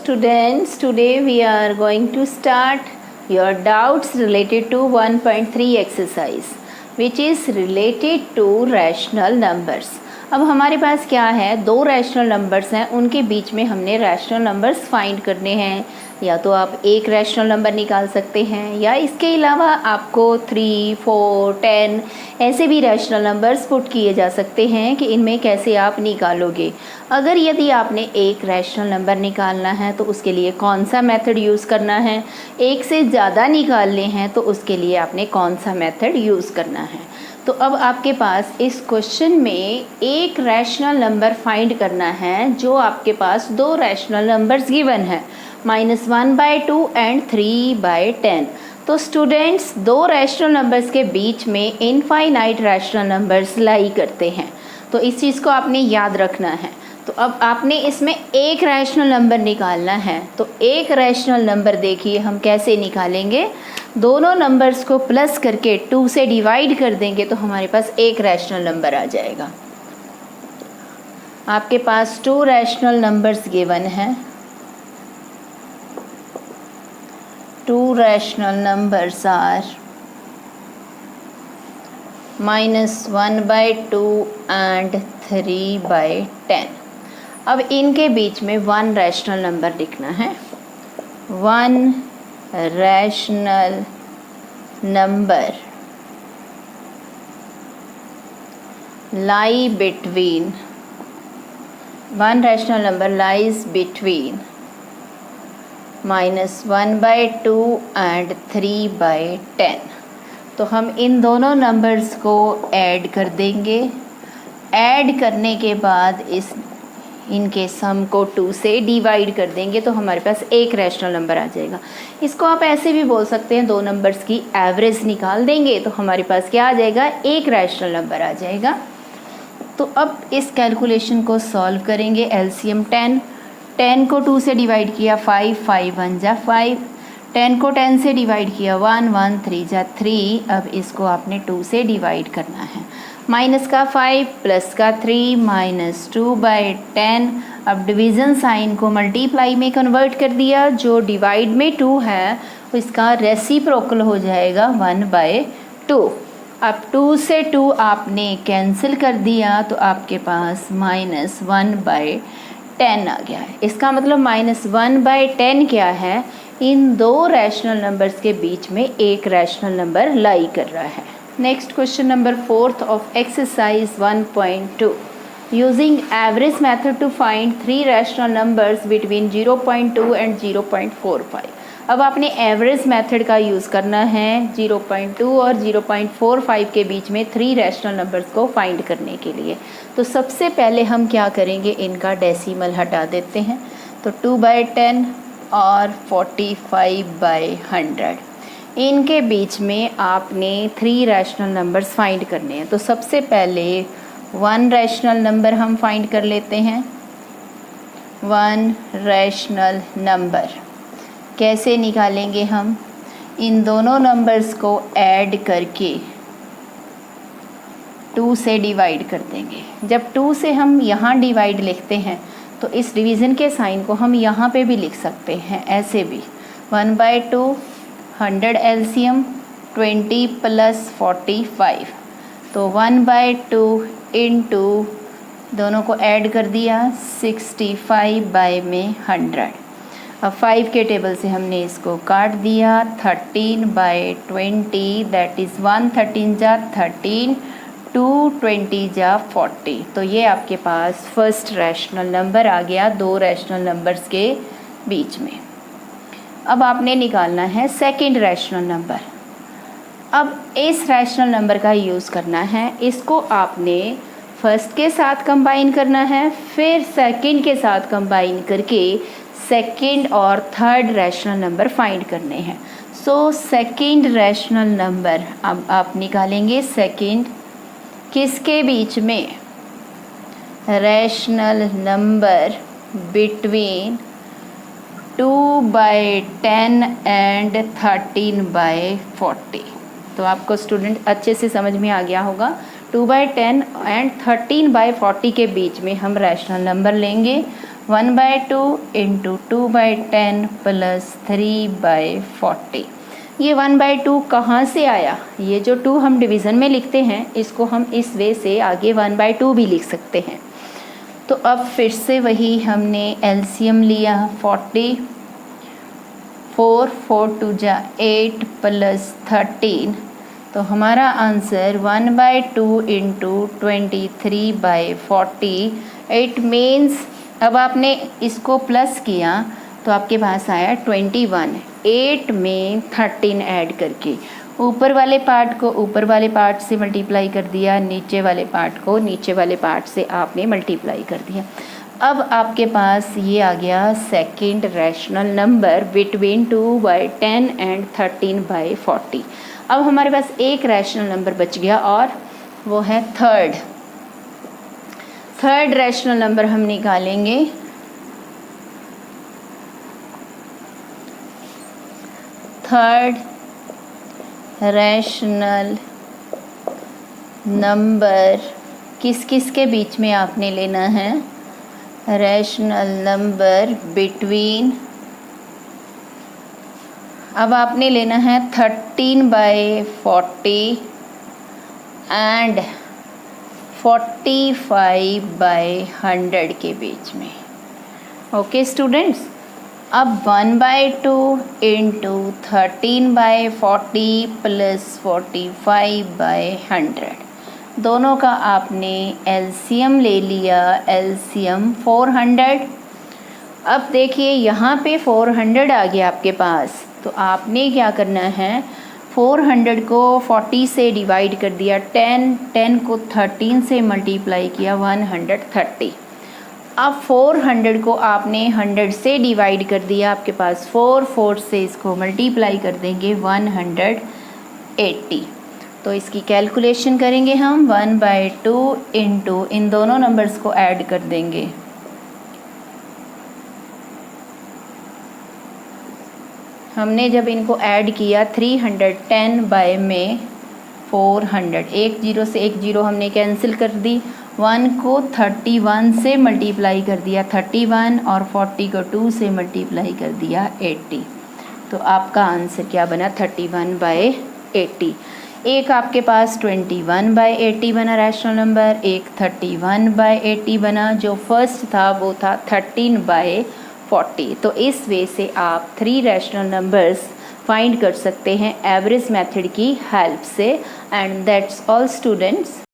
students, today we are going to start your doubts related to 1.3 exercise which is related to rational numbers. अब हमारे पास क्या है, दो rational numbers हैं, उनके बीच में हमने रैशनल नंबर्स फाइंड करने हैं. या तो आप एक रैशनल नंबर निकाल सकते हैं या इसके अलावा आपको 3, 4, 10 ऐसे भी रैशनल नंबर्स पुट किए जा सकते हैं कि इनमें कैसे आप निकालोगे. अगर यदि आपने एक रैशनल नंबर निकालना है तो उसके लिए कौन सा मेथड यूज़ करना है, एक से ज़्यादा निकालने हैं तो उसके लिए आपने कौन सा मेथड यूज़ करना है. तो अब आपके पास इस क्वेश्चन में एक रैशनल नंबर फाइंड करना है जो आपके पास दो रैशनल नंबर्स गिवन है, -1/2 एंड 3/10. तो स्टूडेंट्स, दो रैशनल नंबर्स के बीच में इनफाइनाइट रैशनल नंबर्स लाई करते हैं, तो इस चीज़ को आपने याद रखना है. तो अब आपने इसमें एक रैशनल नंबर निकालना है. तो एक रैशनल नंबर देखिए हम कैसे निकालेंगे, दोनों नंबर्स को प्लस करके 2 से डिवाइड कर देंगे तो हमारे पास एक रैशनल नंबर आ जाएगा. आपके पास 2 रैशनल नंबर्स गिवन हैं. 2 रैशनल नंबर्स आर -1/2 एंड 3/10. अब इनके बीच में 1 रैशनल नंबर लिखना है. 1 rational number lie between 1 rational number lies between -1/2 and 3/10. तो हम इन दोनों नंबर्स को ऐड कर देंगे. ऐड करने के बाद इनके सम को 2 से डिवाइड कर देंगे तो हमारे पास एक रैशनल नंबर आ जाएगा. इसको आप ऐसे भी बोल सकते हैं, दो नंबर्स की एवरेज निकाल देंगे तो हमारे पास क्या आ जाएगा, एक रैशनल नंबर आ जाएगा. तो अब इस कैलकुलेशन को सॉल्व करेंगे. एलसीएम 10 को 2 से डिवाइड किया 5, 5 1 जा 5. 10 को 10 से डिवाइड किया 1, 1 3 जा 3. अब इसको आपने 2 से डिवाइड करना है. माइनस का 5 प्लस का 3 -2/10. अब डिवीज़न साइन को मल्टीप्लाई में कन्वर्ट कर दिया. जो डिवाइड में 2 है इसका रेसिप्रोकल हो जाएगा 1/2. अब 2 से 2 आपने कैंसिल कर दिया तो आपके पास -1/10 आ गया है. इसका मतलब -1/10 क्या है, इन दो रैशनल नंबर्स के बीच में एक रैशनल नंबर लाई कर रहा है. Next question number 4th of exercise 1.2. Using average method to find 3 rational numbers between 0.2 and 0.45. अब आपने एवरेज मेथड का यूज़ करना है 0.2 और 0.45 के बीच में 3 रैशनल नंबर्स को फाइंड करने के लिए. तो सबसे पहले हम क्या करेंगे, इनका डेसिमल हटा देते हैं. तो 2/10 और 45/100 इनके बीच में आपने 3 रैशनल नंबर्स फाइंड करने हैं. तो सबसे पहले 1 रैशनल नंबर हम फाइंड कर लेते हैं. 1 रैशनल नंबर कैसे निकालेंगे हम, इन दोनों नंबर्स को ऐड करके 2 से डिवाइड कर देंगे. जब 2 से हम यहाँ डिवाइड लिखते हैं तो इस डिवीज़न के साइन को हम यहाँ पे भी लिख सकते हैं ऐसे भी. 1/2 100 एलसीएम 20 + 45. तो 1/2 इंटू दोनों को ऐड कर दिया 65/100. अब 5 के टेबल से हमने इसको काट दिया. 13/20 दैट इज़ 1 13 जा 13, 2 20 जा 40. तो ये आपके पास फर्स्ट रैशनल नंबर आ गया दो रैशनल नंबर्स के बीच में. अब आपने निकालना है सेकंड रैशनल नंबर. अब इस रैशनल नंबर का यूज़ करना है. इसको आपने फर्स्ट के साथ कंबाइन करना है, फिर सेकंड के साथ कंबाइन करके सेकंड और थर्ड रैशनल नंबर फाइंड करने हैं. सो सेकंड रैशनल नंबर अब आप निकालेंगे. सेकंड किसके बीच में, रैशनल नंबर बिटवीन 2/10 एंड 13/40. तो आपको स्टूडेंट अच्छे से समझ में आ गया होगा. 2/10 एंड 13/40 के बीच में हम रैशनल नंबर लेंगे 1/2 इंटू 2/10 प्लस 3/40। ये 1/2 कहाँ से आया? ये जो 2 हम डिवीज़न में लिखते हैं इसको हम इस वे से आगे 1/2 भी लिख सकते हैं। तो अब फिर से वही हमने एलसीएम लिया 40, 4 4 2 जा 8 प्लस 13, तो हमारा आंसर 1/2 इंटू 23/40। इट मीन्स अब आपने इसको प्लस किया तो आपके पास आया 21, 8 में 13 ऐड करके ऊपर वाले पार्ट को ऊपर वाले पार्ट से मल्टीप्लाई कर दिया, नीचे वाले पार्ट को नीचे वाले पार्ट से आपने मल्टीप्लाई कर दिया। अब आपके पास ये आ गया second rational number between 2/10 and 13/40। अब हमारे पास एक रैशनल नंबर बच गया और वो है थर्ड रैशनल नंबर हम निकालेंगे। थर्ड रैशनल नंबर किस किस के बीच में आपने लेना है? रैशनल नंबर बिटवीन, अब आपने लेना है 13/40 एंड 45/100 के बीच में। ओके स्टूडेंट्स, अब 1/2 इंटू 13/40 प्लस 45/100 दोनों का आपने एलसीएम ले लिया, एलसीएम 400। अब देखिए यहाँ पे 400 आ गया आपके पास, तो आपने क्या करना है 400 को 40 से डिवाइड कर दिया, 10 को 13 से मल्टीप्लाई किया 130। अब 400 को आपने 100 से डिवाइड कर दिया, आपके पास 4 से इसको मल्टीप्लाई कर देंगे 180। तो इसकी कैलकुलेशन करेंगे हम 1/2 इंटू इन दोनों नंबर्स को ऐड कर देंगे, हमने जब इनको ऐड किया 310 में 400, एक जीरो से एक जीरो हमने कैंसिल कर दी, 1 को 31 से मल्टीप्लाई कर दिया 31 और 40 को 2 से मल्टीप्लाई कर दिया 80। तो आपका आंसर क्या बना 31/80। एक आपके पास 21/80 बना रैशनल नंबर, एक 31/80 बना, जो फर्स्ट था वो था 13/40। तो इस वे से आप 3 रैशनल नंबर्स फाइंड कर सकते हैं एवरेज मेथड की हेल्प से। And that's all students.